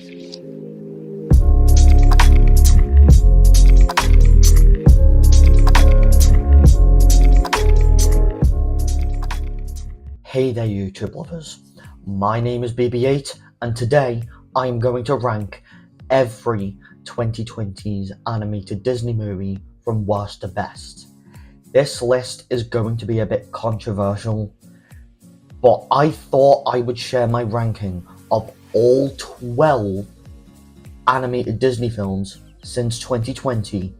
Hey there YouTube lovers, my name is BB8 and today I'm going to rank every 2020's animated Disney movie from worst to best. This list is going to be a bit controversial, but I thought I would share my ranking of all 12 animated Disney films since 2020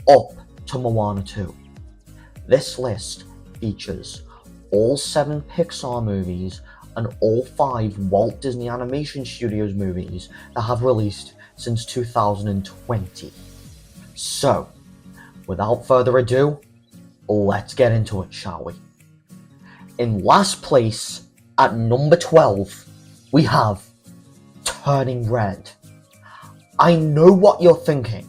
up to Moana 2. This list features all 7 Pixar movies and all 5 Walt Disney Animation Studios movies that have released since 2020. So, without further ado, let's get into it, shall we? In last place, at number 12, we have Turning Red. I know what you're thinking.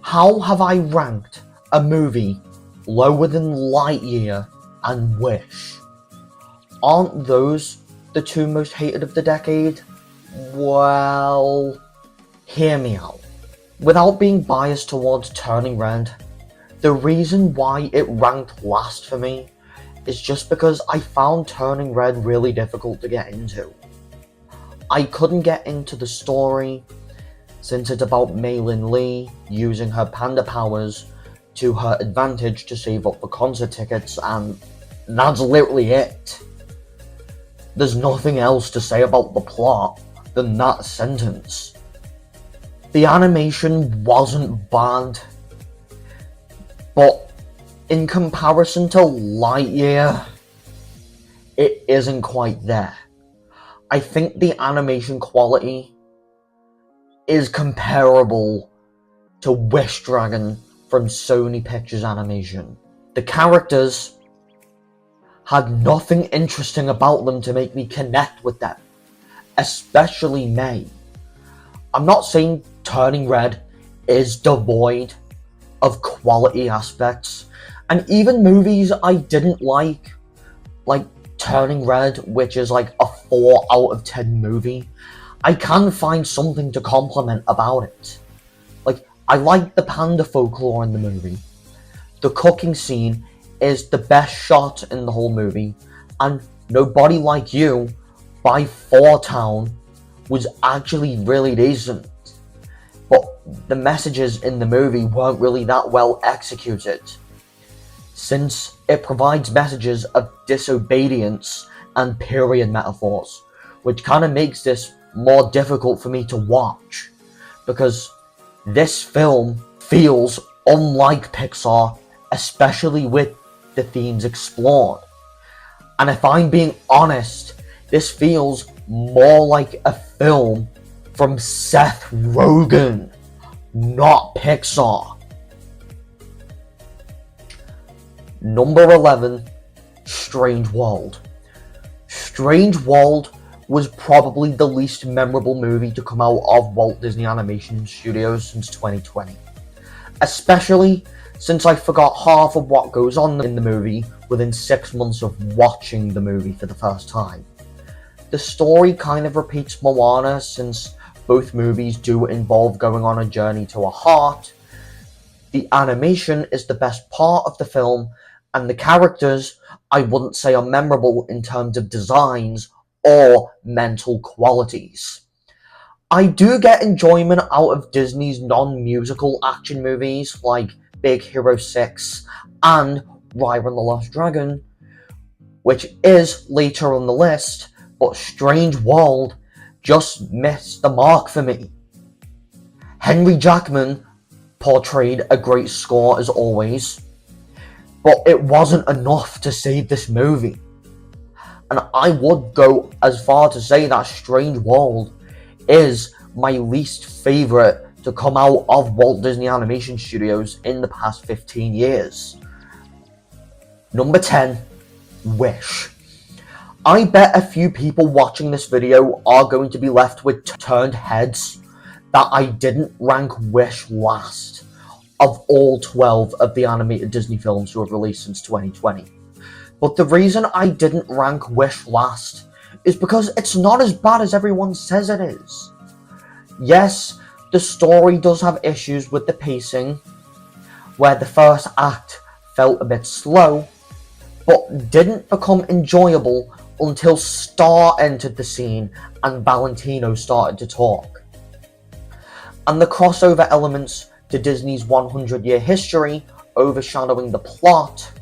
How have I ranked a movie lower than Lightyear and Wish? Aren't those the 2 most hated of the decade? Well, hear me out. Without being biased towards Turning Red, the reason why it ranked last for me is just because I found Turning Red really difficult to get into. I couldn't get into the story since it's about Maylin Lee using her panda powers to her advantage to save up for concert tickets, and that's literally it. There's nothing else to say about the plot than that sentence. The animation wasn't bad, but in comparison to Lightyear, it isn't quite there. I think the animation quality is comparable to Wish Dragon from Sony Pictures Animation. The characters had nothing interesting about them to make me connect with them, especially May. I'm not saying Turning Red is devoid of quality aspects, and even movies I didn't like Turning Red, which is like a 4 out of 10 movie, I can find something to compliment about it. I like the panda folklore in the movie. The cooking scene is the best shot in the whole movie, and Nobody Like You by Four Town was actually really decent, but the messages in the movie weren't really that well executed, since it provides messages of disobedience and period metaphors, which kind of makes this more difficult for me to watch, because this film feels unlike Pixar, especially with the themes explored. And if I'm being honest, this feels more like a film from Seth Rogen, not Pixar. Number 11, Strange World. Strange World was probably the least memorable movie to come out of Walt Disney Animation Studios since 2020. Especially since I forgot half of what goes on in the movie within 6 months of watching the movie for the first time. The story kind of repeats Moana, since both movies do involve going on a journey to a heart. The animation is the best part of the film, and the characters I wouldn't say are memorable in terms of designs or mental qualities. I do get enjoyment out of Disney's non-musical action movies like Big Hero 6 and Raya The Last Dragon, which is later on the list, but Strange World just missed the mark for me. Henry Jackman portrayed a great score as always, but it wasn't enough to save this movie. And I would go as far to say that Strange World is my least favourite to come out of Walt Disney Animation Studios in the past 15 years. Number 10, Wish. I bet a few people watching this video are going to be left with turned heads that I didn't rank Wish last of all 12 of the animated Disney films who have released since 2020. But the reason I didn't rank Wish last is because it's not as bad as everyone says it is. Yes, the story does have issues with the pacing, where the first act felt a bit slow, but didn't become enjoyable until Star entered the scene and Valentino started to talk. And the crossover elements to Disney's 100-year history overshadowing the plot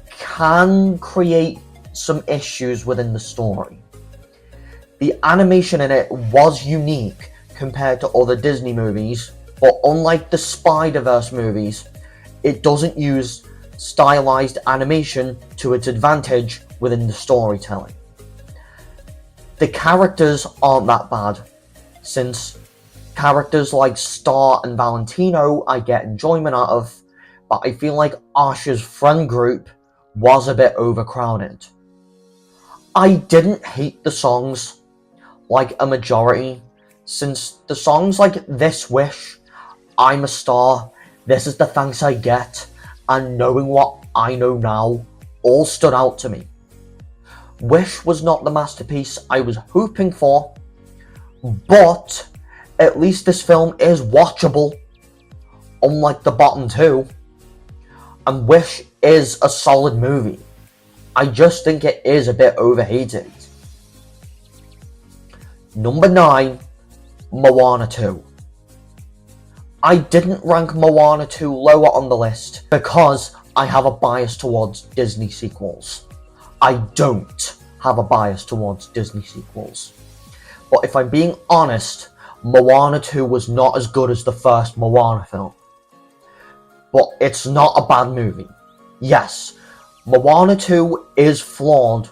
can create some issues within the story. The animation in it was unique compared to other Disney movies, but unlike the Spider-Verse movies, it doesn't use stylized animation to its advantage within the storytelling. The characters aren't that bad, since characters like Star and Valentino I get enjoyment out of, but I feel like Asha's friend group was a bit overcrowded. I didn't hate the songs like a majority, since the songs like This Wish, I'm a Star, This is the Thanks I Get, and Knowing What I Know Now all stood out to me. Wish was not the masterpiece I was hoping for, but at least this film is watchable, unlike the bottom two, and Wish is a solid movie. I just think it is a bit overhated. Number 9, Moana 2. I didn't rank Moana 2 lower on the list because I have a bias towards Disney sequels. I don't have a bias towards Disney sequels. But if I'm being honest, Moana 2 was not as good as the first Moana film. But it's not a bad movie. Yes, Moana 2 is flawed,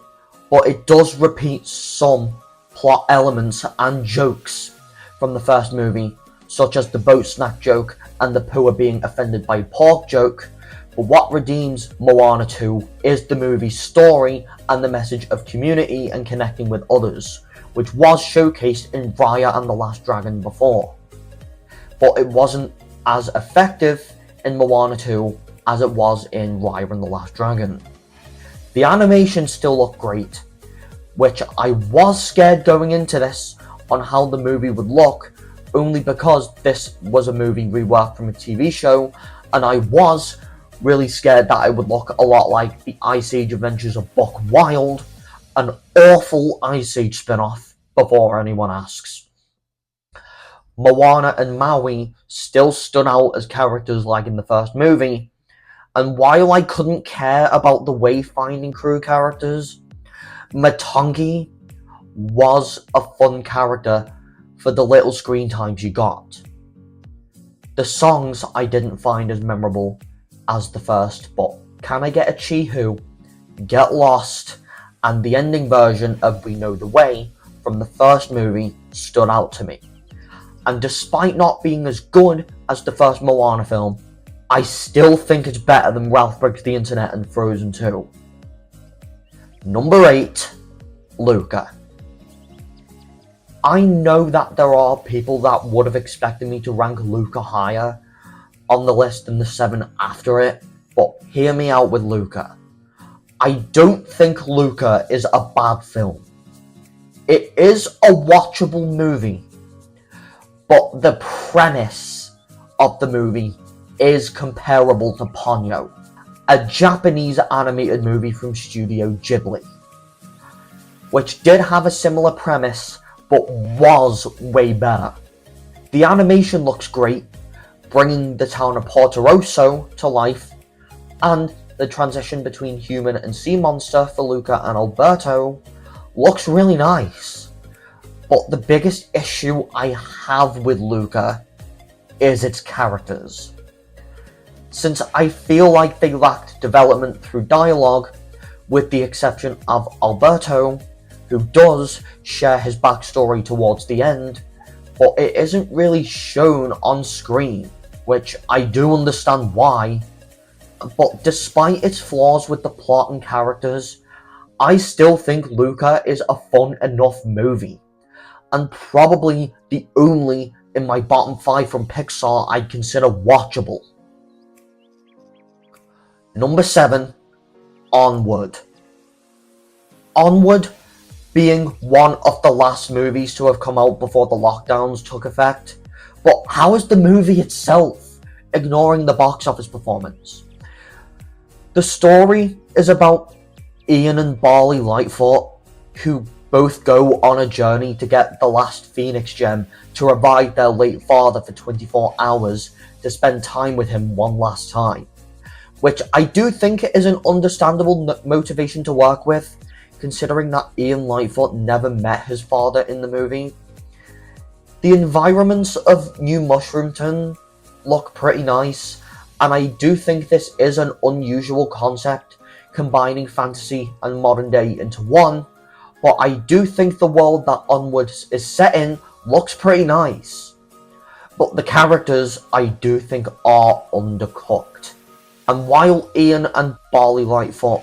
but it does repeat some plot elements and jokes from the first movie, such as the boat snack joke and the Pua being offended by pork joke. But what redeems Moana 2 is the movie's story and the message of community and connecting with others, which was showcased in Raya and the Last Dragon before. But it wasn't as effective in Moana 2 as it was in Raya and the Last Dragon. The animation still looked great, which I was scared going into this on how the movie would look, only because this was a movie reworked from a TV show, and I was really scared that it would look a lot like the Ice Age Adventures of Buck Wild, an awful Ice Age spin-off, before anyone asks. Moana and Maui still stood out as characters like in the first movie, and while I couldn't care about the wayfinding crew characters, Matangi was a fun character for the little screen time she got. The songs I didn't find as memorable as the first, but Can I Get a Chihu, Get Lost, and the ending version of We Know the Way from the first movie stood out to me. And despite not being as good as the first Moana film, I still think it's better than Ralph Breaks the Internet and Frozen 2. Number 8, Luca. I know that there are people that would have expected me to rank Luca higher on the list than the 7 after it, but hear me out with Luca. I don't think Luca is a bad film. It is a watchable movie, but the premise of the movie is comparable to Ponyo, a Japanese animated movie from Studio Ghibli, which did have a similar premise but was way better. The animation looks great, bringing the town of Porto Rosso to life, and the transition between human and sea monster for Luca and Alberto looks really nice. But the biggest issue I have with Luca is its characters. Since I feel like they lacked development through dialogue, with the exception of Alberto, who does share his backstory towards the end, but it isn't really shown on screen, which I do understand why. But despite its flaws with the plot and characters, I still think Luca is a fun enough movie, and probably the only in my bottom 5 from Pixar I'd consider watchable. Number 7, Onward. Onward being one of the last movies to have come out before the lockdowns took effect. But how is the movie itself, ignoring the box office performance? The story is about Ian and Barley Lightfoot, who both go on a journey to get the last Phoenix gem to revive their late father for 24 hours to spend time with him one last time. Which I do think is an understandable motivation to work with, considering that Ian Lightfoot never met his father in the movie. The environments of New Mushroomton look pretty nice, and I do think this is an unusual concept, combining fantasy and modern day into one, but I do think the world that Onward is set in looks pretty nice. But the characters I do think are undercooked. And while Ian and Barley Lightfoot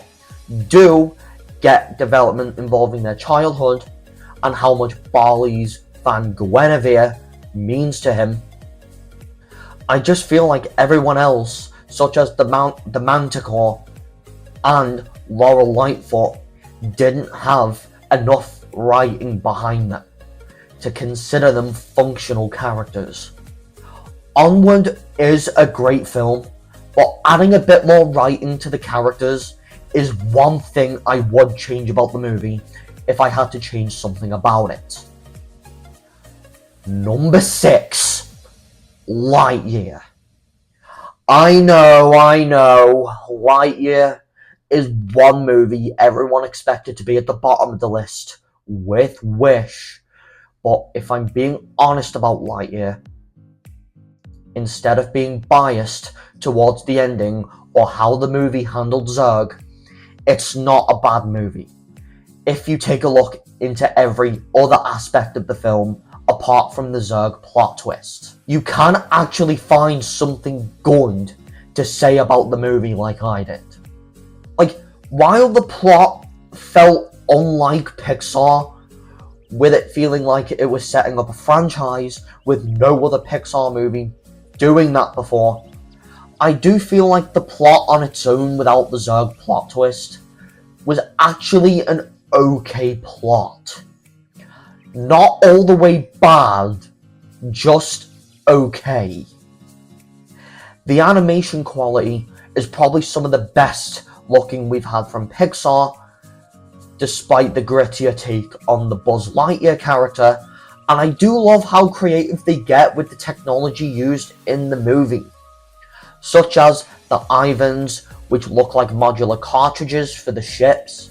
do get development involving their childhood and how much Barley's fan Guinevere means to him, I just feel like everyone else, such as the Manticore and Laurel Lightfoot, didn't have enough writing behind them to consider them functional characters. Onward is a great film, but adding a bit more writing to the characters is one thing I would change about the movie if I had to change something about it. Number 6, Lightyear. I know, Lightyear is one movie everyone expected to be at the bottom of the list, with Wish. But if I'm being honest about Lightyear, instead of being biased towards the ending or how the movie handled Zurg, it's not a bad movie. If you take a look into every other aspect of the film, apart from the Zurg plot twist, you can actually find something good to say about the movie like I did. Like, while the plot felt unlike Pixar, with it feeling like it was setting up a franchise with no other Pixar movie doing that before, I do feel like the plot on its own without the Zurg plot twist was actually an okay plot. Not all the way bad, just okay. The animation quality is probably some of the best looking we've had from Pixar, despite the grittier take on the Buzz Lightyear character, and I do love how creative they get with the technology used in the movie, such as the Ivans, which look like modular cartridges for the ships,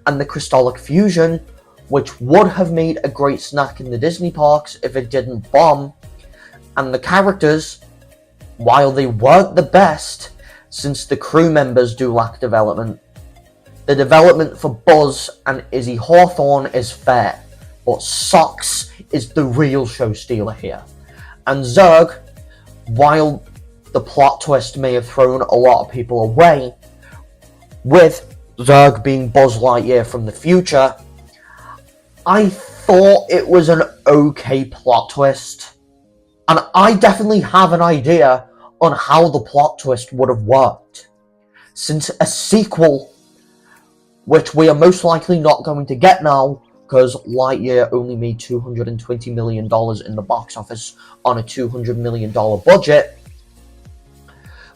and the Crystallic Fusion, which would have made a great snack in the Disney parks if it didn't bomb, and the characters, while they weren't the best, since the crew members do lack development, the development for Buzz and Izzy Hawthorne is fair, but Socks is the real show stealer here. And Zurg, while the plot twist may have thrown a lot of people away, with Zurg being Buzz Lightyear from the future, I thought it was an okay plot twist. And I definitely have an idea on how the plot twist would have worked, since a sequel, which we are most likely not going to get now, because Lightyear only made $220 million in the box office on a $200 million budget,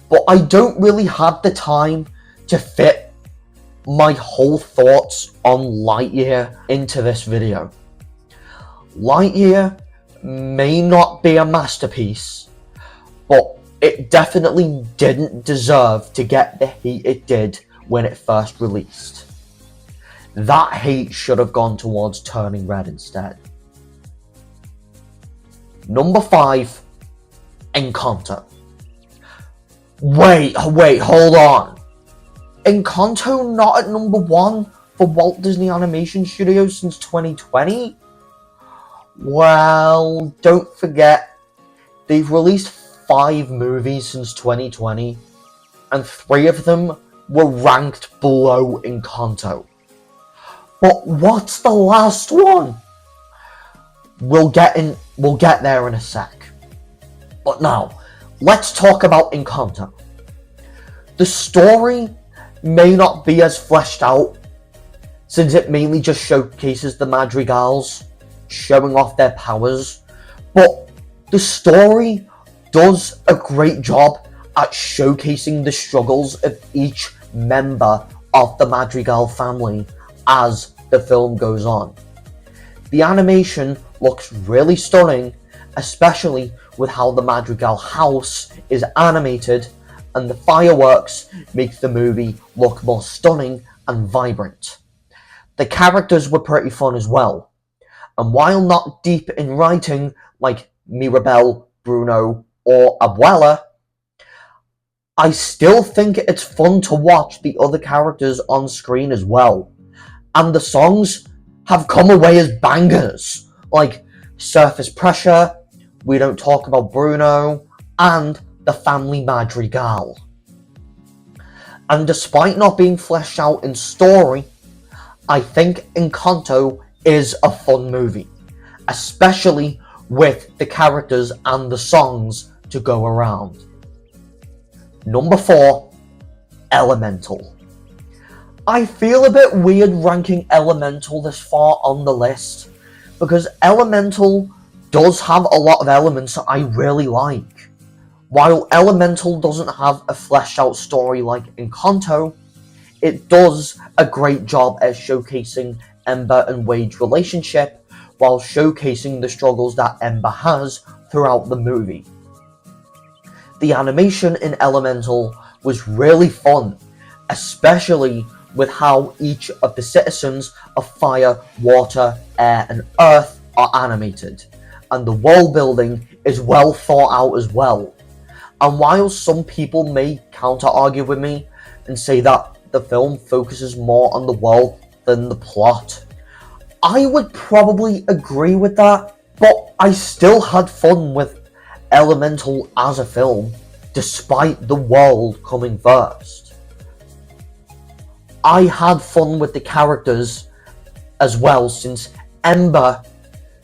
but I don't really have the time to fit my whole thoughts on Lightyear into this video. Lightyear may not be a masterpiece, but it definitely didn't deserve to get the hate it did when it first released. That hate should have gone towards Turning Red instead. Number 5, Encanto. Wait, hold on. Encanto not at number 1 for Walt Disney Animation Studios since 2020? Well, don't forget, they've released 5 movies since 2020, and 3 of them were ranked below Encanto. But what's the last one? We'll get there in a sec. But now, let's talk about Encanto. The story may not be as fleshed out since it mainly just showcases the Madrigals showing off their powers, but the story does a great job at showcasing the struggles of each member of the Madrigal family as the film goes on. The animation looks really stunning, especially with how the Madrigal house is animated, and the fireworks make the movie look more stunning and vibrant. The characters were pretty fun as well, and while not deep in writing like Mirabel, Bruno, or Abuela, I still think it's fun to watch the other characters on screen as well. And the songs have come away as bangers, like Surface Pressure, We Don't Talk About Bruno, and The Family Madrigal. And despite not being fleshed out in story, I think Encanto is a fun movie, especially with the characters and the songs to go around. Number 4, Elemental. I feel a bit weird ranking Elemental this far on the list, because Elemental does have a lot of elements that I really like. While Elemental doesn't have a fleshed out story like Encanto, it does a great job at showcasing Ember and Wade's relationship while showcasing the struggles that Ember has throughout the movie. The animation in Elemental was really fun, especially with how each of the citizens of Fire, Water, Air, and Earth are animated, and the world building is well thought out as well. And while some people may counter-argue with me and say that the film focuses more on the world than the plot, I would probably agree with that, but I still had fun with Elemental as a film, despite the world coming first. I had fun with the characters as well, since Ember,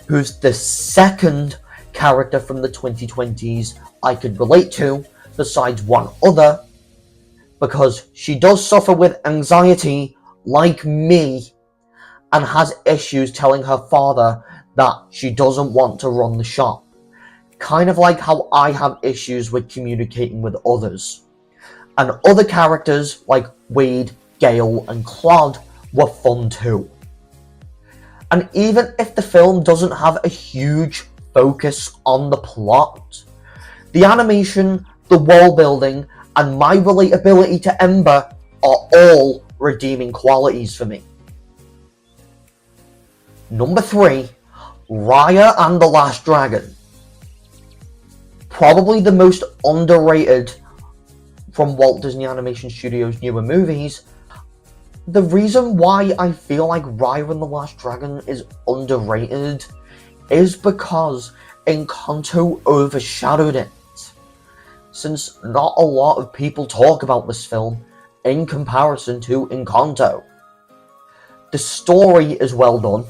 who's the second character from the 2020s I could relate to, besides one other, because she does suffer with anxiety like me and has issues telling her father that she doesn't want to run the shop. Kind of like how I have issues with communicating with others. And other characters like Wade, Gale, and Claude were fun too. And even if the film doesn't have a huge focus on the plot, the animation, the world building, and my relatability to Ember are all redeeming qualities for me. Number 3, Raya and the Last Dragon. Probably the most underrated from Walt Disney Animation Studios' newer movies. The reason why I feel like Raya and the Last Dragon is underrated is because Encanto overshadowed it, since not a lot of people talk about this film in comparison to Encanto. The story is well done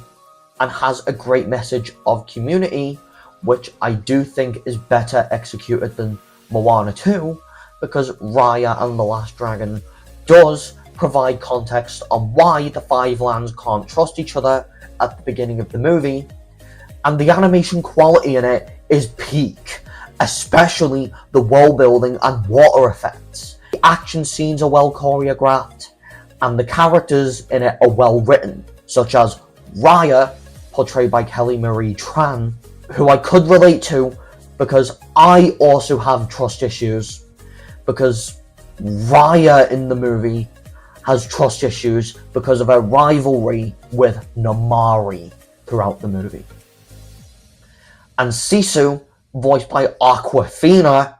and has a great message of community, which I do think is better executed than Moana 2, because Raya and the Last Dragon does provide context on why the Five Lands can't trust each other at the beginning of the movie, and the animation quality in it is peak, especially the world building and water effects. The action scenes are well choreographed, and the characters in it are well written, such as Raya, portrayed by Kelly Marie Tran, who I could relate to because I also have trust issues, because Raya in the movie has trust issues because of her rivalry with Namari throughout the movie. And Sisu, voiced by Awkwafina,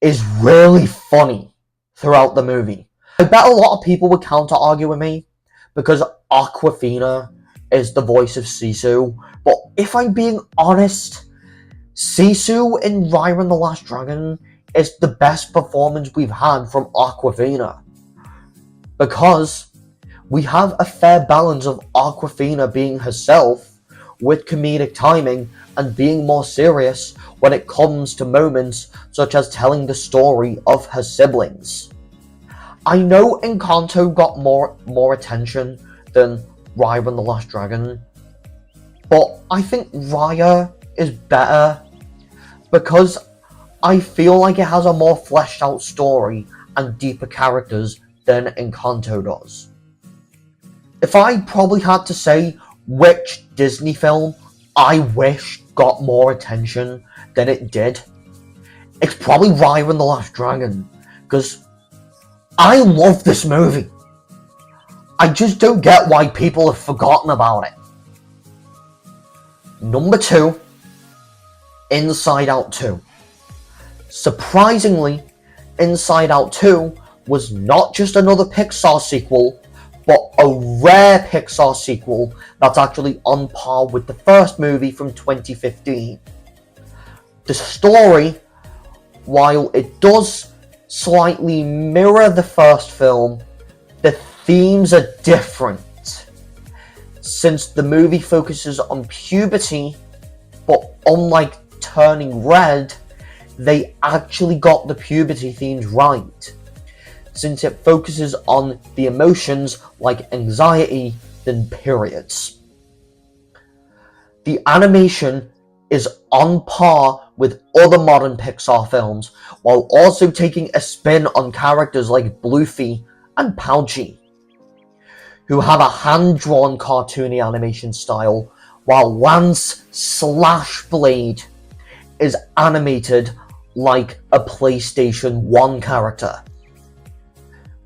is really funny throughout the movie. I bet a lot of people would counter-argue with me because Awkwafina is the voice of Sisu, but if I'm being honest, Sisu in Raya and the Last Dragon is the best performance we've had from Awkwafina, because we have a fair balance of Awkwafina being herself with comedic timing and being more serious when it comes to moments such as telling the story of her siblings. I know Encanto got more attention than Raya and the Last Dragon, but I think Raya is better because I feel like it has a more fleshed out story and deeper characters than Encanto does. If I probably had to say which Disney film I wish got more attention than it did, it's probably Raya and the Last Dragon, because I love this movie. I just don't get why people have forgotten about it. Number 2, Inside Out 2. Surprisingly, Inside Out 2 was not just another Pixar sequel, but a rare Pixar sequel that's actually on par with the first movie from 2015. The story, while it does slightly mirror the first film, the themes are different. Since the movie focuses on puberty, but unlike Turning Red, they actually got the puberty themes right, since it focuses on the emotions like anxiety than periods. The animation is on par with other modern Pixar films, while also taking a spin on characters like Bluefy and Pouchy, who have a hand-drawn cartoony animation style, while Lance / Blade is animated like a PlayStation 1 character,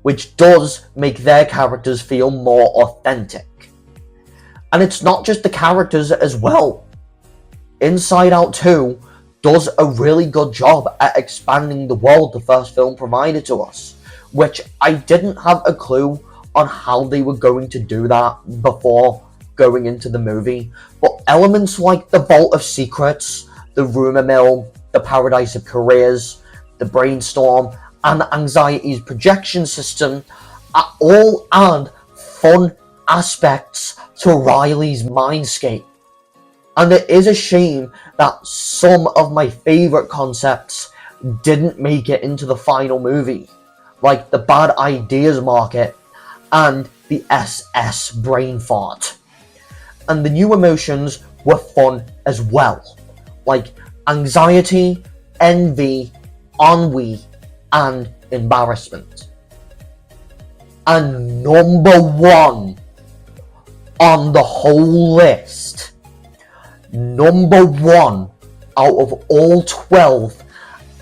which does make their characters feel more authentic. And it's not just the characters as well. Inside Out 2 does a really good job at expanding the world the first film provided to us, which I didn't have a clue on how they were going to do that before going into the movie. But elements like the Vault of Secrets, the Rumor Mill, the Paradise of Careers, the Brainstorm, and Anxiety's projection system all add fun aspects to Riley's mindscape. And it is a shame that some of my favourite concepts didn't make it into the final movie, like the Bad Ideas Market and the SS Brain Fart. And the new emotions were fun as well, like anxiety, envy, ennui, and embarrassment. And number 1 on the whole list, number 1 out of all 12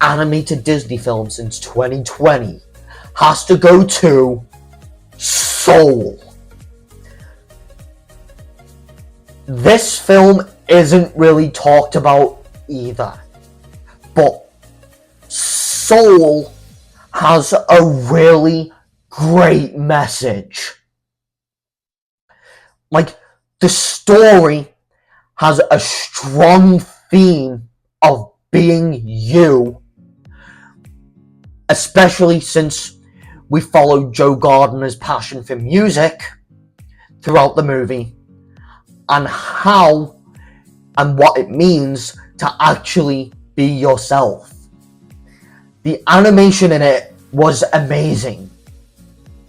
animated Disney films since 2020 has to go to Soul. This film isn't really talked about either, but Soul has a really great message. Like, the story has a strong theme of being you, especially since we follow Joe Gardner's passion for music throughout the movie, and how and what it means to actually be yourself. The animation in it was amazing,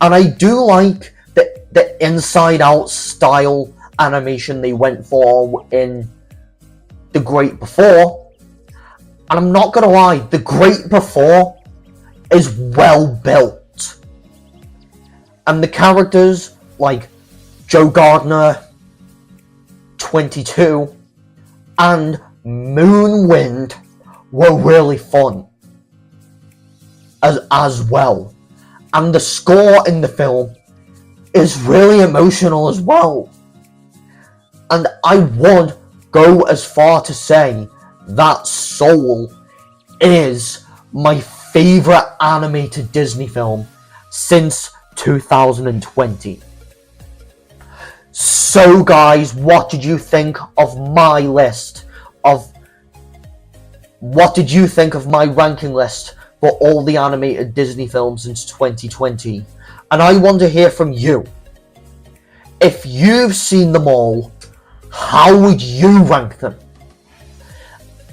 and I do like the Inside Out style animation they went for in The Great Before. And I'm not gonna lie, The Great Before is well built, and the characters like Joe Gardner, 22, and Moonwind were really fun as well. And the score in the film is really emotional as well. And I would go as far to say that Soul is my favourite animated Disney film since 2020. So guys, what did you think of my list? What did you think of my ranking list for all the animated Disney films since 2020? And I want to hear from you. If you've seen them all, how would you rank them?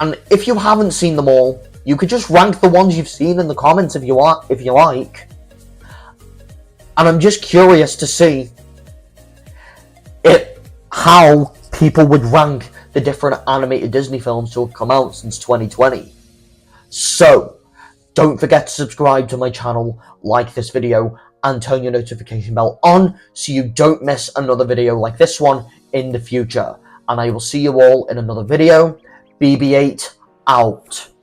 And if you haven't seen them all, you could just rank the ones you've seen in the comments if you like. And I'm just curious to see how people would rank the different animated Disney films to have come out since 2020. So, don't forget to subscribe to my channel, like this video, and turn your notification bell on so you don't miss another video like this one in the future. And I will see you all in another video. BB8 out.